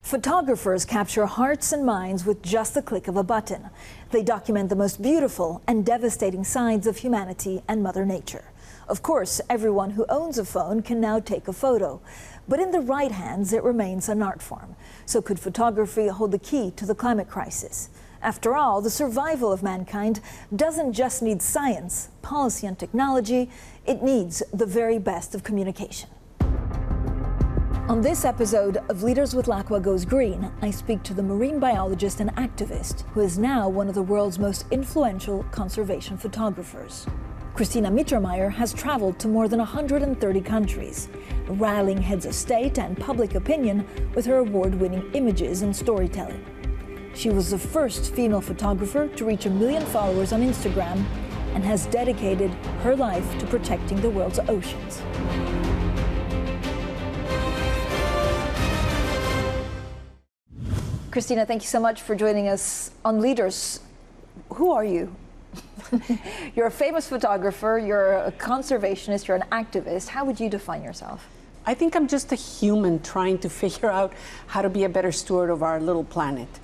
Photographers capture hearts and minds with just the click of a button. They document the most beautiful and devastating sides of humanity and Mother Nature. Of course, everyone who owns a phone can now take a photo, but in the right hands it remains an art form. So could photography hold the key to the climate crisis? After all, the survival of mankind doesn't just need science, policy and technology, it needs the very best of communication. On this episode of Leaders with L'Aqua Goes Green, I speak to the marine biologist and activist who is now one of the world's most influential conservation photographers. Christina Mittermeier has traveled to more than 130 countries, rallying heads of state and public opinion with her award-winning images and storytelling. She was the first female photographer to reach 1 million followers on Instagram and has dedicated her life to protecting the world's oceans. Christina, thank you so much for joining us on Leaders. Who are you? You're a famous photographer, you're a conservationist, you're an activist. How would you define yourself? I think I'm just a human trying to figure out how to be a better steward of our little planet.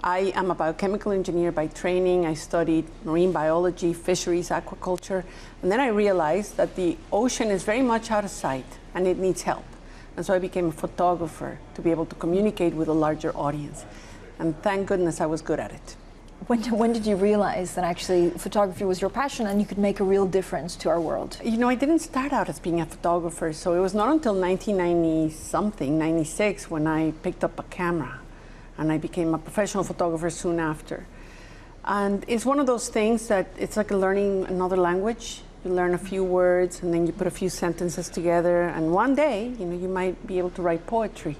I am a biochemical engineer by training. I studied marine biology, fisheries, aquaculture, and then I realized that the ocean is very much out of sight and it needs help. And so I became a photographer to be able to communicate with a larger audience. And thank goodness I was good at it. When did you realize that actually photography was your passion and you could make a real difference to our world? You know, I didn't start out as being a photographer, so it was not until 1990-something, 96, when I picked up a camera. And I became a professional photographer soon after. And it's one of those things that it's like learning another language. You learn a few words and then you put a few sentences together, and one day, you know, you might be able to write poetry.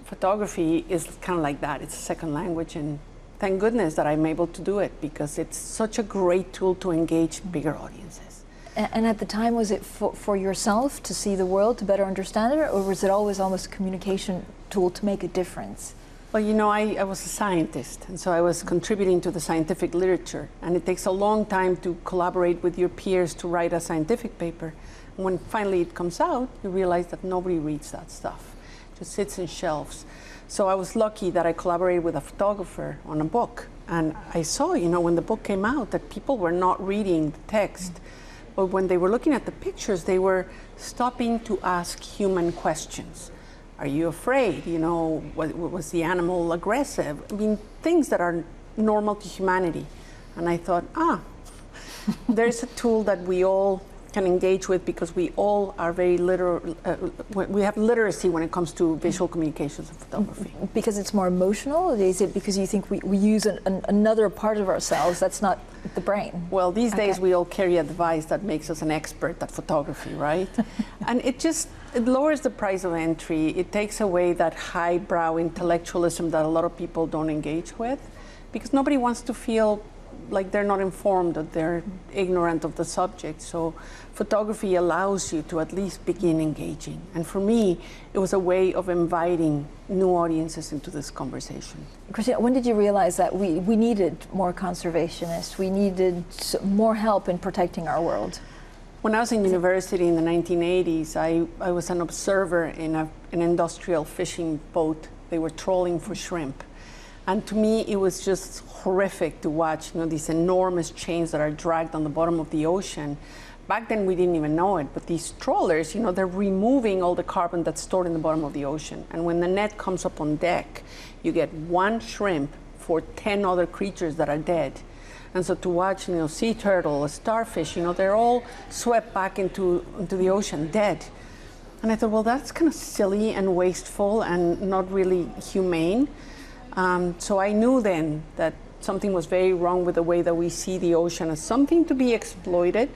Photography is kind of like that. It's a second language, and thank goodness that I'm able to do it because it's such a great tool to engage bigger audiences. And at the time, was it for yourself to see the world, to better understand it, or was it always almost a communication tool to make a difference? Well, you know, I was a scientist, and so I was contributing to the scientific literature, and it takes a long time to collaborate with your peers to write a scientific paper. And when finally it comes out, you realize that nobody reads that stuff. It just sits in shelves. So I was lucky that I collaborated with a photographer on a book, and I saw, you know, when the book came out, that people were not reading the text, but when they were looking at the pictures, they were stopping to ask human questions. Are you afraid? You know, was the animal aggressive? I mean, things that are normal to humanity. And I thought, there's a tool that we all can engage with because we all are very we have literacy when it comes to visual communications and photography. Because it's more emotional? Is it because you think we use another part of ourselves that's not the brain? Well, these days we all carry a device that makes us an expert at photography, right? And it lowers the price of entry. It takes away that highbrow intellectualism that a lot of people don't engage with, because nobody wants to feel like they're not informed, that they're ignorant of the subject. So photography allows you to at least begin engaging. And for me, it was a way of inviting new audiences into this conversation. Christina, when did you realize that we needed more conservationists? We needed more help in protecting our world? When I was in university in the 1980s, I was an observer in an industrial fishing boat. They were trawling for shrimp. And to me, it was just horrific to watch, you know, these enormous chains that are dragged on the bottom of the ocean. Back then, we didn't even know it, but these trawlers, you know, they're removing all the carbon that's stored in the bottom of the ocean. And when the net comes up on deck, you get one shrimp for 10 other creatures that are dead. And so to watch, you know, sea turtle, a starfish, you know, they're all swept back into the ocean, dead. And I thought, well, that's kind of silly and wasteful and not really humane. So I knew then that something was very wrong with the way that we see the ocean as something to be exploited,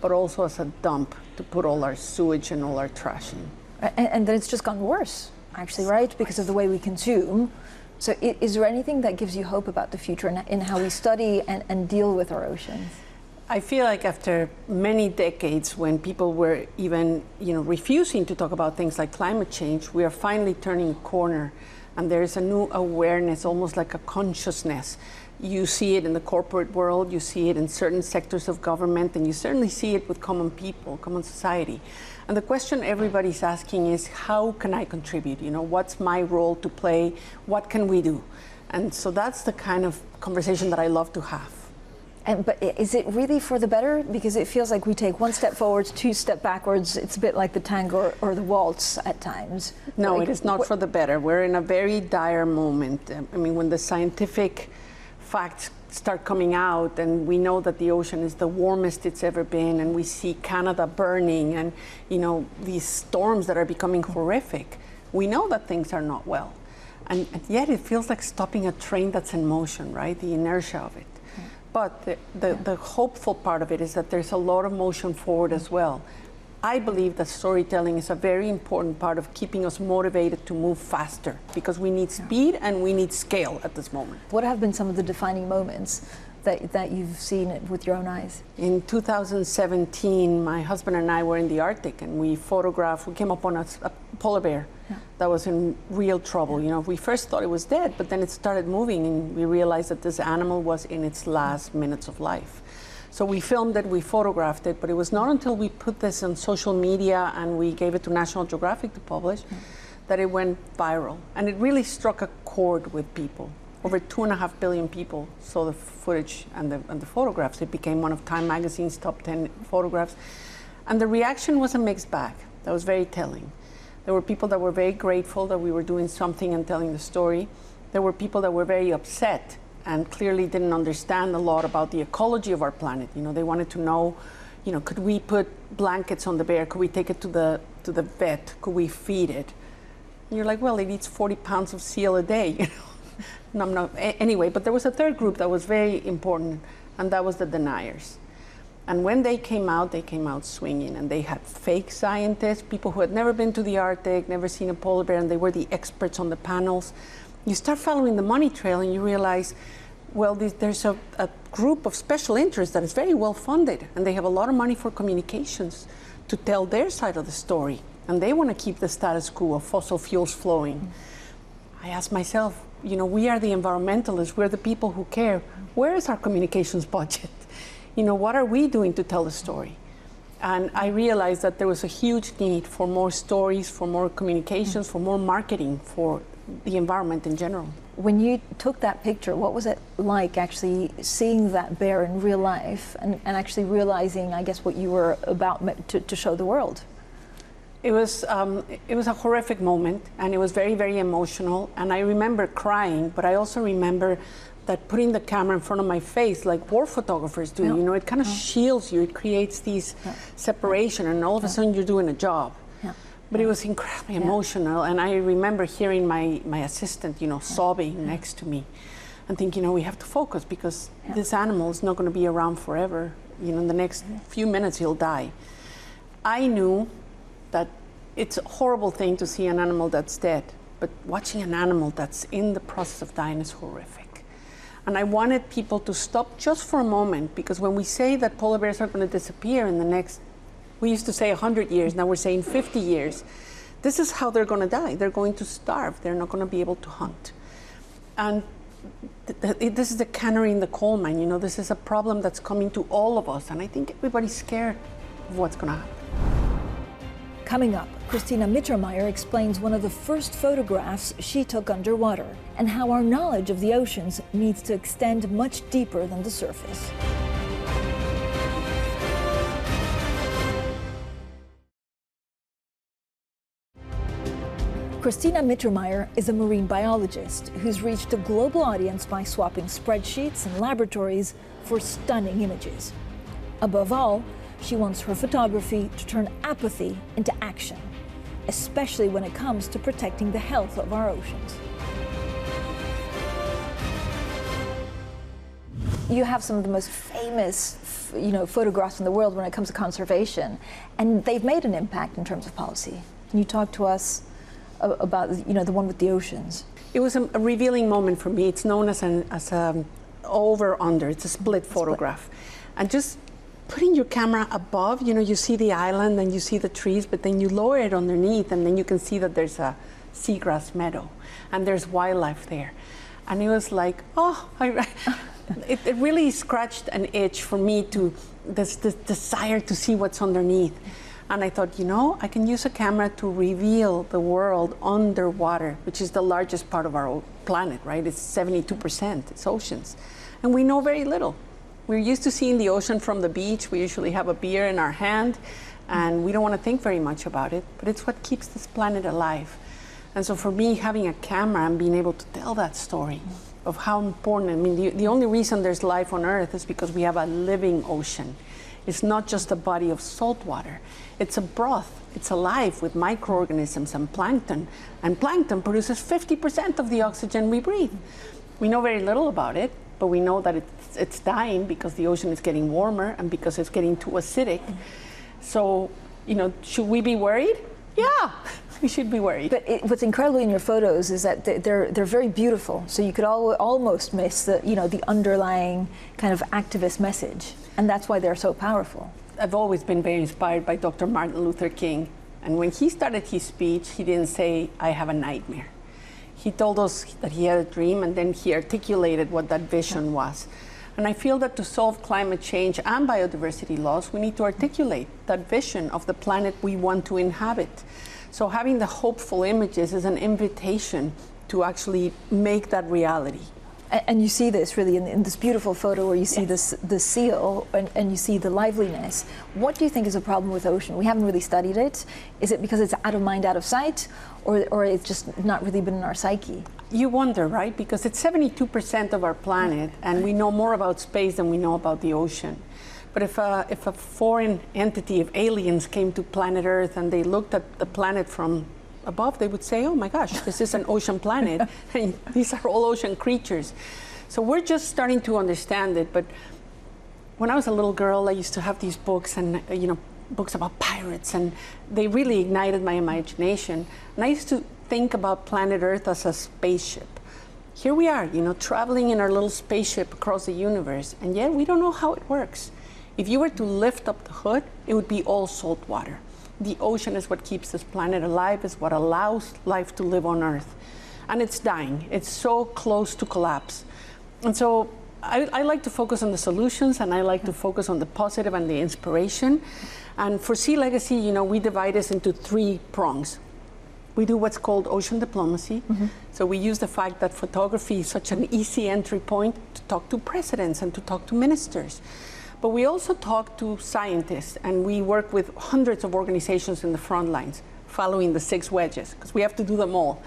but also as a dump to put all our sewage and all our trash in. And then it's just gone worse, actually, right? Because of the way we consume. So is there anything that gives you hope about the future in how we study and deal with our oceans? I feel like after many decades when people were even, you know, refusing to talk about things like climate change, we are finally turning a corner. And there's a new awareness, almost like a consciousness, You see it in the corporate world, you see it in certain sectors of government, and you certainly see it with common people, common society. And the question everybody's asking is, how can I contribute? You know, what's my role to play? What can we do? And so that's the kind of conversation that I love to have. But is it really for the better? Because it feels like we take one step forwards, two steps backwards. It's a bit like the tango or the waltz at times. No, like, it is not for the better. We're in a very dire moment. I mean, when the scientific facts start coming out and we know that the ocean is the warmest it's ever been, and we see Canada burning, and you know, these storms that are becoming horrific, we know that things are not well. And yet it feels like stopping a train that's in motion, right? The inertia of it. But the hopeful part of it is that there's a lot of motion forward as well. I believe that storytelling is a very important part of keeping us motivated to move faster, because we need speed and we need scale at this moment. What have been some of the defining moments that you've seen it with your own eyes? In 2017, my husband and I were in the Arctic, and we came up on a polar bear that was in real trouble. You know, we first thought it was dead, but then it started moving, and we realized that this animal was in its last minutes of life. So we filmed it, we photographed it, but it was not until we put this on social media and we gave it to National Geographic to publish that it went viral. And it really struck a chord with people. Over 2.5 billion people saw the footage and the photographs. It became one of Time Magazine's top 10 photographs. And the reaction was a mixed bag. That was very telling. There were people that were very grateful that we were doing something and telling the story. There were people that were very upset and clearly didn't understand a lot about the ecology of our planet. You know, they wanted to know, you know, could we put blankets on the bear? Could we take it to the vet? Could we feed it? And you're like, well, it eats 40 pounds of seal a day, you know. Anyway, but there was a third group that was very important, and that was the deniers. And when they came out swinging, and they had fake scientists, people who had never been to the Arctic, never seen a polar bear, and they were the experts on the panels. You start following the money trail and you realize, well, there's a group of special interests that is very well funded, and they have a lot of money for communications to tell their side of the story, and they want to keep the status quo of fossil fuels flowing. I asked myself, you know, we are the environmentalists, we're the people who care. Where is our communications budget? You know, what are we doing to tell the story? And I realized that there was a huge need for more stories, for more communications, for more marketing for the environment in general. When you took that picture, what was it like actually seeing that bear in real life and actually realizing, I guess, what you were about to show the world? It was a horrific moment, and it was very, very emotional. And I remember crying, but I also remember that putting the camera in front of my face, like war photographers do, you know, it kind of shields you. It creates these separation, and all of a sudden you're doing a job. But it was incredibly emotional, and I remember hearing my assistant, you know, sobbing next to me, and thinking, you know, we have to focus, because this animal is not going to be around forever. You know, in the next few minutes he'll die. I knew that it's a horrible thing to see an animal that's dead, but watching an animal that's in the process of dying is horrific. And I wanted people to stop just for a moment, because when we say that polar bears are going to disappear in the next, we used to say 100 years, now we're saying 50 years. This is how they're going to die. They're going to starve. They're not going to be able to hunt. And this is the canary in the coal mine. You know, this is a problem that's coming to all of us. And I think everybody's scared of what's going to happen. Coming up, Christina Mittermeier explains one of the first photographs she took underwater and how our knowledge of the oceans needs to extend much deeper than the surface. Christina Mittermeier is a marine biologist who's reached a global audience by swapping spreadsheets and laboratories for stunning images. Above all, she wants her photography to turn apathy into action, especially when it comes to protecting the health of our oceans. You have some of the most famous, photographs in the world when it comes to conservation, and they've made an impact in terms of policy. Can you talk to us about, the one with the oceans? It was a revealing moment for me. It's known as an over-under. It's a split photograph. And just putting your camera above, you see the island and you see the trees, but then you lower it underneath and then you can see that there's a seagrass meadow and there's wildlife there. And it was like, oh, it really scratched an itch for me to, this desire to see what's underneath. And I thought, you know, I can use a camera to reveal the world underwater, which is the largest part of our planet, right? It's 72%, it's oceans. And we know very little. We're used to seeing the ocean from the beach. We usually have a beer in our hand, and we don't want to think very much about it, but it's what keeps this planet alive. And so for me, having a camera and being able to tell that story of how important, I mean, the only reason there's life on Earth is because we have a living ocean. It's not just a body of salt water. It's a broth. It's alive with microorganisms and plankton produces 50% of the oxygen we breathe. We know very little about it, but we know that it's dying because the ocean is getting warmer and because it's getting too acidic. So, you know, should we be worried? Yeah, we should be worried. But what's incredible in your photos is that they're very beautiful. So you could almost miss the underlying kind of activist message, and that's why they're so powerful. I've always been very inspired by Dr. Martin Luther King, and when he started his speech, he didn't say, "I have a nightmare." He told us that he had a dream, and then he articulated what that vision was. And I feel that to solve climate change and biodiversity loss, we need to articulate that vision of the planet we want to inhabit. So having the hopeful images is an invitation to actually make that reality. And you see this really in this beautiful photo where you see Yes. the seal and you see the liveliness. What do you think is a problem with ocean? We haven't really studied it. Is it because it's out of mind, out of sight, or it's just not really been in our psyche? You wonder, right? Because it's 72% of our planet, and we know more about space than we know about the ocean. But if a foreign entity, if aliens came to planet Earth and they looked at the planet from above, they would say, oh my gosh, this is an ocean planet, and these are all ocean creatures. So we're just starting to understand it. But when I was a little girl, I used to have these books, and books about pirates, and they really ignited my imagination. And I used to think about planet Earth as a spaceship. Here we are, traveling in our little spaceship across the universe, and yet we don't know how it works. If you were to lift up the hood, it would be all salt water. The ocean is what keeps this planet alive, is what allows life to live on Earth. And it's dying. It's so close to collapse. And so I like to focus on the solutions, and I like to focus on the positive and the inspiration. And for Sea Legacy, we divide this into 3 prongs. We do what's called ocean diplomacy. Mm-hmm. So we use the fact that photography is such an easy entry point to talk to presidents and to talk to ministers. But we also talk to scientists, and we work with hundreds of organizations in the front lines, following the 6 wedges, because we have to do them all.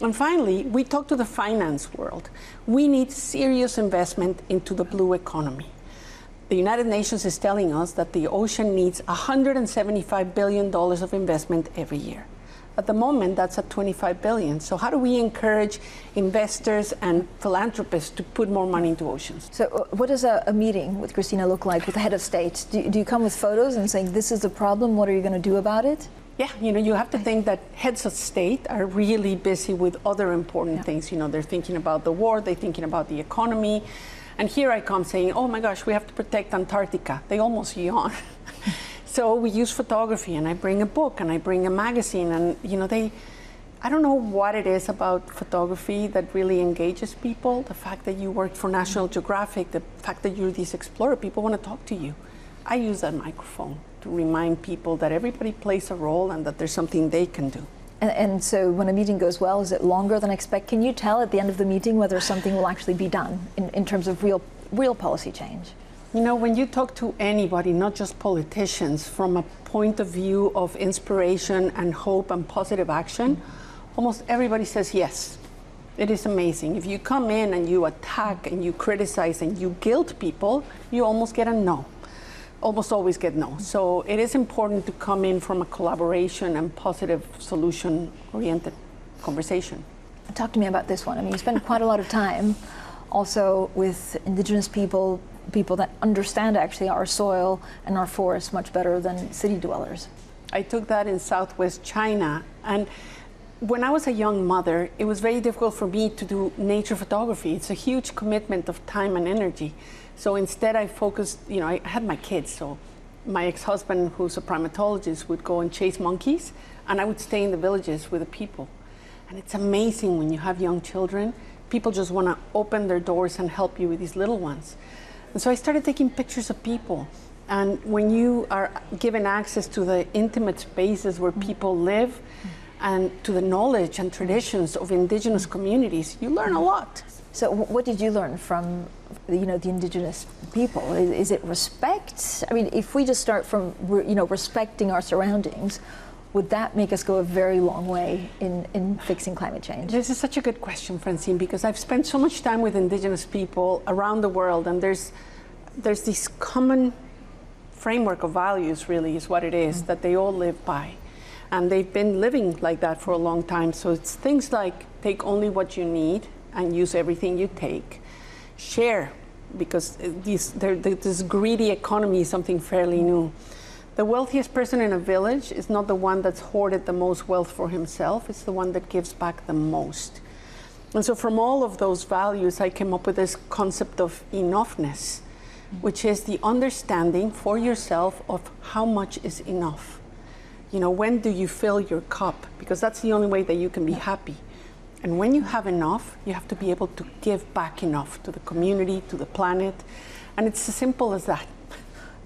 And finally, we talk to the finance world. We need serious investment into the blue economy. The United Nations is telling us that the ocean needs $175 billion of investment every year. At the moment, that's at $25 billion. So how do we encourage investors and philanthropists to put more money into oceans? So what does a meeting with Christina look like with the head of state? Do you come with photos and saying, this is the problem, what are you going to do about it? Yeah, you have to think that heads of state are really busy with other important things. They're thinking about the war, they're thinking about the economy. And here I come saying, oh my gosh, we have to protect Antarctica. They almost yawn. So we use photography, and I bring a book, and I bring a magazine, and I don't know what it is about photography that really engages people. The fact that you work for National Geographic, the fact that you're this explorer, people want to talk to you. I use that microphone to remind people that everybody plays a role and that there's something they can do. And so when a meeting goes well, is it longer than expected? Can you tell at the end of the meeting whether something will actually be done in terms of real policy change? When you talk to anybody, not just politicians, from a point of view of inspiration and hope and positive action, almost everybody says yes. It is amazing. If you come in and you attack and you criticize and you guilt people, you almost get a no. Almost always get no. So it is important to come in from a collaboration and positive solution-oriented conversation. Talk to me about this one. I mean, you spend quite a lot of time also with indigenous people that understand actually our soil and our forests much better than city dwellers. I took that in Southwest China, and when I was a young mother, it was very difficult for me to do nature photography. It's a huge commitment of time and energy. So instead I focused, I had my kids, so my ex-husband, who's a primatologist, would go and chase monkeys, and I would stay in the villages with the people. And it's amazing when you have young children, people just want to open their doors and help you with these little ones. And so I started taking pictures of people. And when you are given access to the intimate spaces where people live and to the knowledge and traditions of indigenous communities, you learn a lot. So what did you learn from, the indigenous people? Is it respect? I mean, if we just start from, respecting our surroundings, would that make us go a very long way in fixing climate change? This is such a good question, Francine, because I've spent so much time with indigenous people around the world, and there's this common framework of values, really, is what it is, that they all live by. And they've been living like that for a long time. So it's things like take only what you need and use everything you take. Share, because this greedy economy is something fairly new. The wealthiest person in a village is not the one that's hoarded the most wealth for himself, it's the one that gives back the most. And so from all of those values, I came up with this concept of enoughness, which is the understanding for yourself of how much is enough. When do you fill your cup? Because that's the only way that you can be happy. And when you have enough, you have to be able to give back enough to the community, to the planet. And it's as simple as that.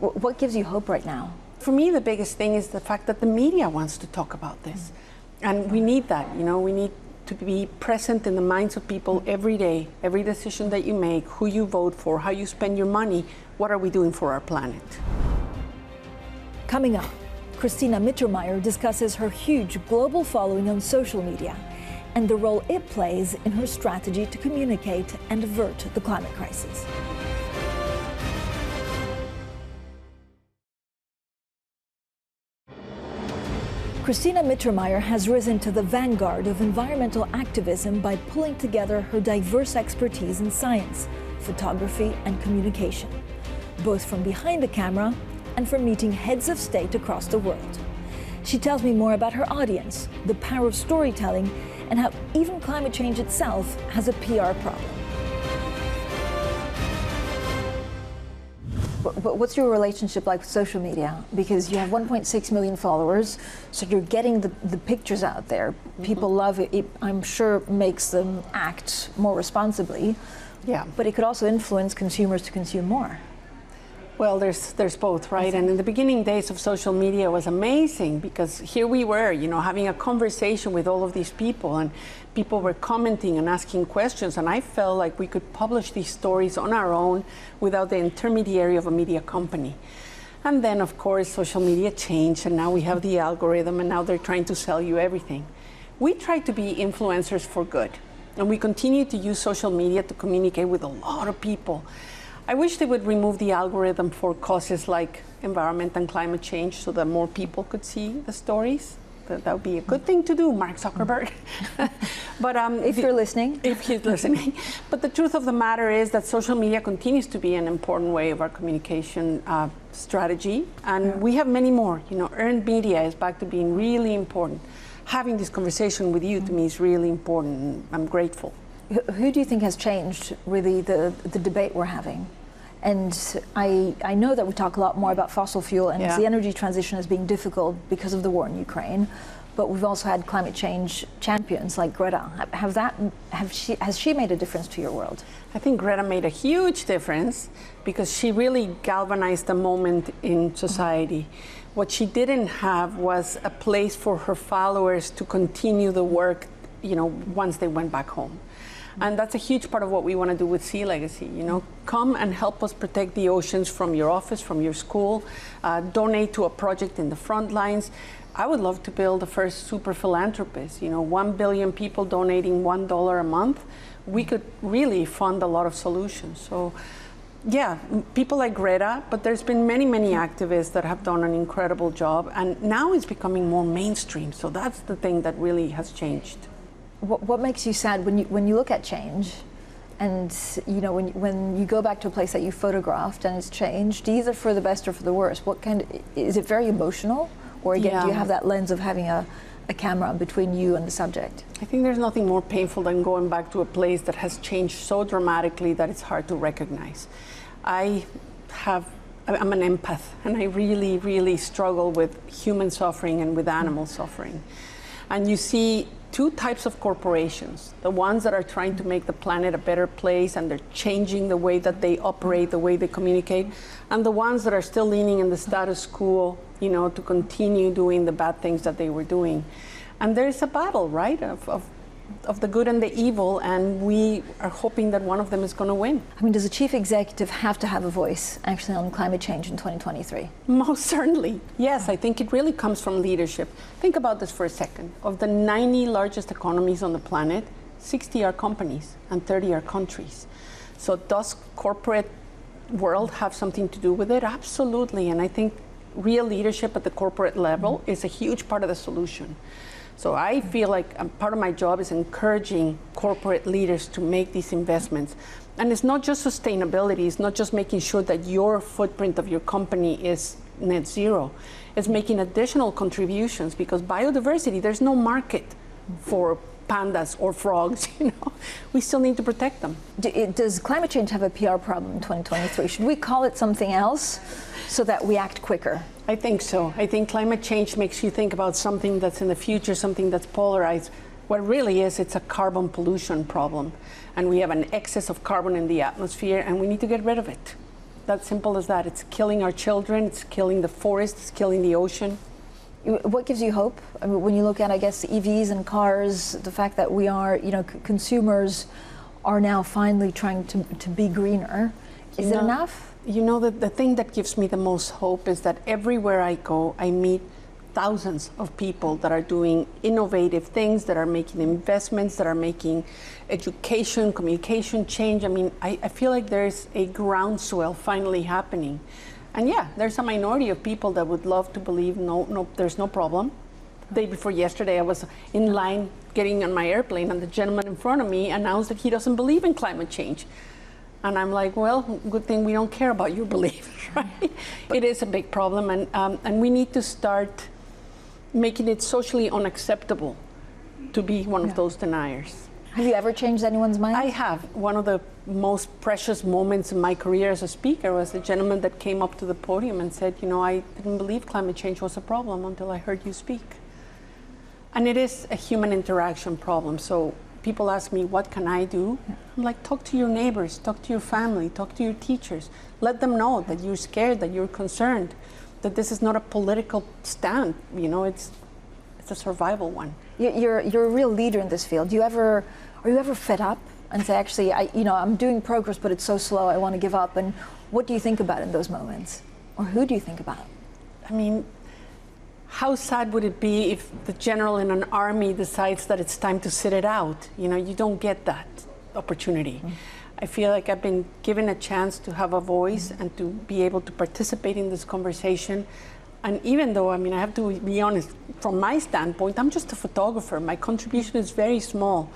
What gives you hope right now? For me, the biggest thing is the fact that the media wants to talk about this. And we need that, we need to be present in the minds of people every day, every decision that you make, who you vote for, how you spend your money, what are we doing for our planet. Coming up, Christina Mittermeier discusses her huge global following on social media and the role it plays in her strategy to communicate and avert the climate crisis. Christina Mittermeier has risen to the vanguard of environmental activism by pulling together her diverse expertise in science, photography, and communication, both from behind the camera and from meeting heads of state across the world. She tells me more about her audience, the power of storytelling, and how even climate change itself has a PR problem. But what's your relationship like with social media? Because you have 1.6 million followers, so you're getting the pictures out there. People love it. It, I'm sure, makes them act more responsibly. Yeah. But it could also influence consumers to consume more. Well, there's both, right? And in the beginning days of social media was amazing because here we were, having a conversation with all of these people, and people were commenting and asking questions, and I felt like we could publish these stories on our own without the intermediary of a media company. And then, of course, social media changed, and now we have the algorithm, and now they're trying to sell you everything. We try to be influencers for good, and we continue to use social media to communicate with a lot of people. I wish they would remove the algorithm for causes like environment and climate change so that more people could see the stories. That would be a good thing to do, Mark Zuckerberg. But if you're listening. If he's listening. But the truth of the matter is that social media continues to be an important way of our communication strategy. And we have many more. Earned media is back to being really important. Having this conversation with you to me is really important. I'm grateful. Who do you think has changed really the debate we're having? And I know that we talk a lot more about fossil fuel and the energy transition as being difficult because of the war in Ukraine, but we've also had climate change champions like Greta. Has she made a difference to your world? I think Greta made a huge difference because she really galvanized a moment in society. What she didn't have was a place for her followers to continue the work, once they went back home. And that's a huge part of what we want to do with Sea Legacy. Come and help us protect the oceans from your office, from your school, donate to a project in the front lines. I would love to build the first super philanthropist, 1 billion people donating $1 a month. We could really fund a lot of solutions. So yeah, people like Greta, but there's been many, many activists that have done an incredible job, and now it's becoming more mainstream. So that's the thing that really has changed. What makes you sad when you look at change, and when you go back to a place that you photographed and it's changed, either for the best or for the worst? Is it very emotional, or again, do you have that lens of having a camera between you and the subject? I think there's nothing more painful than going back to a place that has changed so dramatically that it's hard to recognize. I'm an empath, and I really, really struggle with human suffering and with animal suffering. And you see two types of corporations. The ones that are trying to make the planet a better place and they're changing the way that they operate, the way they communicate, and the ones that are still leaning in the status quo, you know, to continue doing the bad things that they were doing. And there's a battle, right, of the good and the evil, and we are hoping that one of them is going to win. I mean, does a chief executive have to have a voice actually on climate change in 2023? Most certainly, yes. I think it really comes from leadership. Think about this for a second. Of the 90 largest economies on the planet, 60 are companies and 30 are countries. So does corporate world have something to do with it? Absolutely. And I think real leadership at the corporate level is a huge part of the solution. So I feel like part of my job is encouraging corporate leaders to make these investments. And it's not just sustainability, it's not just making sure that your footprint of your company is net zero. It's making additional contributions, because biodiversity, there's no market for pandas or frogs, you know. We still need to protect them. Does climate change have a PR problem in 2023? Should we call it something else so that we act quicker? I think so. I think climate change makes you think about something that's in the future, something that's polarized. What it really is, it's a carbon pollution problem. And we have an excess of carbon in the atmosphere, and we need to get rid of it. That's simple as that. It's killing our children, it's killing the forest, it's killing the ocean. What gives you hope? I mean, when you look at, I guess, EVs and cars, the fact that we are, you know, consumers are now finally trying to be greener. Is it enough? You know, the thing that gives me the most hope is that everywhere I go, I meet thousands of people that are doing innovative things, that are making investments, that are making education, communication change. I mean, I feel like there's a groundswell finally happening. And yeah, there's a minority of people that would love to believe, no, there's no problem. The day before yesterday, I was in line getting on my airplane, and the gentleman in front of me announced that he doesn't believe in climate change. And I'm like, well, good thing we don't care about your beliefs, right? It is a big problem, and we need to start making it socially unacceptable to be one of those deniers. Have you ever changed anyone's mind? I have. One of the most precious moments in my career as a speaker was the gentleman that came up to the podium and said, you know, I didn't believe climate change was a problem until I heard you speak. And it is a human interaction problem. So people ask me, what can I do? I'm like, talk to your neighbors, talk to your family, talk to your teachers. Let them know that you're scared, that you're concerned, that this is not a political stand. You know, it's a survival one. You're a real leader in this field. Are you ever fed up and say, actually, I'm doing progress, but it's so slow, I want to give up? And what do you think about in those moments? Or who do you think about? I mean, how sad would it be if the general in an army decides that it's time to sit it out? You know, you don't get that opportunity. Mm-hmm. I feel like I've been given a chance to have a voice and to be able to participate in this conversation. And even though, I mean, I have to be honest, from my standpoint, I'm just a photographer. My contribution is very small.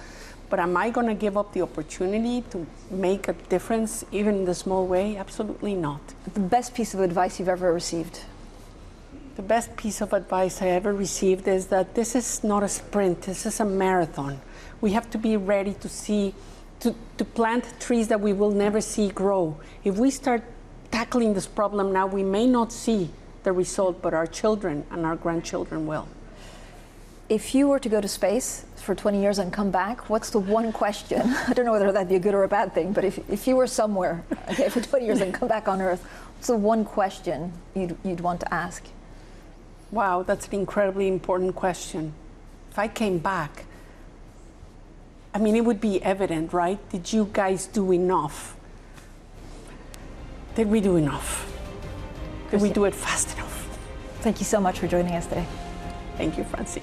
But am I going to give up the opportunity to make a difference, even in the small way? Absolutely not. The best piece of advice you've ever received? The best piece of advice I ever received is that this is not a sprint, this is a marathon. We have to be ready to see, to plant trees that we will never see grow. If we start tackling this problem now, we may not see the result, but our children and our grandchildren will. If you were to go to space for 20 years and come back, what's the one question? I don't know whether that'd be a good or a bad thing, but if you were somewhere, okay, for 20 years and come back on Earth, what's the one question you'd want to ask? Wow, that's an incredibly important question. If I came back, I mean, it would be evident, right? Did you guys do enough? Did we do enough? Did we do it fast enough? Thank you so much for joining us today. Thank you, Francine.